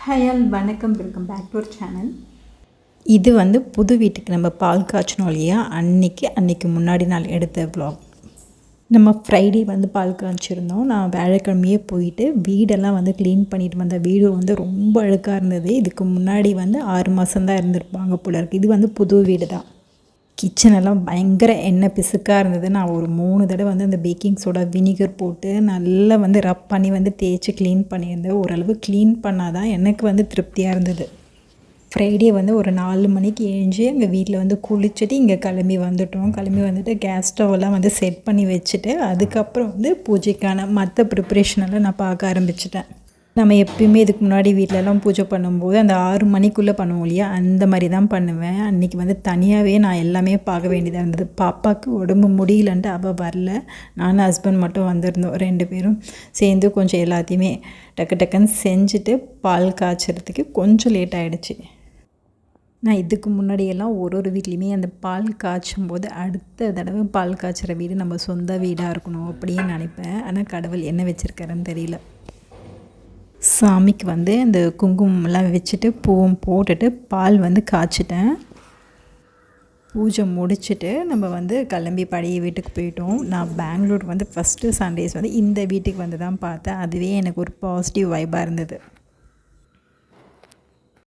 Hi all, வணக்கம். Welcome back to our channel. இது வந்து புது வீட்டுக்கு நம்ம பால் காய்ச்சணும் இல்லையா, அன்னைக்கு முன்னாடி நாள் எடுத்த vlog. நம்ம ஃப்ரைடே வந்து பால் காய்ச்சிருந்தோம். நான் வியாழக்கிழமையே போயிட்டு வீடெல்லாம் வந்து க்ளீன் பண்ணிட்டு வந்தேன். வீடு வந்து ரொம்ப அழுக்காக இருந்தது. இதுக்கு முன்னாடி வந்து 6 மாதம்தான் இருந்திருப்பாங்க போல இருக்குது. இது வந்து புது வீடு தான். கிச்சனெல்லாம் பயங்கர எண்ணெய் பிசுக்காக இருந்தது. நான் ஒரு 3 தடவை வந்து அந்த பேக்கிங் சோடா வினிகர் போட்டு நல்லா வந்து ரப் பண்ணி வந்து தேய்ச்சி க்ளீன் பண்ணியிருந்தேன். ஓரளவு க்ளீன் பண்ணால் தான் எனக்கு வந்து திருப்தியாக இருந்தது. ஃப்ரைடே வந்து ஒரு 4 மணிக்கு எழுஞ்சி எங்கள் வீட்டில் வந்து குளிச்சுட்டு இங்கே கிளம்பி வந்துட்டு கேஸ் ஸ்டவ்வெல்லாம் வந்து செட் பண்ணி வச்சுட்டு அதுக்கப்புறம் வந்து பூஜைக்கான மற்ற ப்ரிப்ரேஷனெல்லாம் நான் பார்க்க ஆரம்பிச்சிட்டேன். நம்ம எப்பயுமே இதுக்கு முன்னாடி வீட்டிலலாம் பூஜை பண்ணும்போது அந்த 6 மணிக்குள்ளே பண்ணுவோம் இல்லையா, அந்த மாதிரி தான் பண்ணுவேன். அன்றைக்கி வந்து தனியாகவே நான் எல்லாமே பார்க்க வேண்டியதாக இருந்தது. பாப்பாவுக்கு உடம்பு முடியலன்ட்டு அவள் வரல. நானும் ஹஸ்பண்ட் மட்டும் வந்திருந்தோம். 2 பேரும் சேர்ந்து கொஞ்சம் எல்லாத்தையுமே டக்குன்னு செஞ்சுட்டு பால் காய்ச்சறதுக்கு கொஞ்சம் லேட் ஆகிடுச்சு. நான் இதுக்கு முன்னாடியெல்லாம் ஒரு வீட்லேயுமே அந்த பால் காய்ச்சும் போது அடுத்த தடவை பால் காய்ச்சுற வீடு நம்ம சொந்த வீடாக இருக்கணும் அப்படின்னு நினைப்பேன். ஆனால் கடவுள் என்ன வச்சுருக்காருன்னு தெரியல. சாமிக்கு வந்து அந்த குங்குமம்லாம் வச்சுட்டு பூவும் போட்டுட்டு பால் வந்து காய்ச்சிட்டேன். பூஜை முடிச்சுட்டு நம்ம வந்து கிளம்பி பழைய வீட்டுக்கு போயிட்டோம். நான் பெங்களூர் வந்து ஃபஸ்ட்டு சண்டேஸ் வந்து இந்த வீட்டுக்கு வந்து தான் பார்த்தேன். அதுவே எனக்கு ஒரு பாசிட்டிவ் வைப்பாக இருந்தது.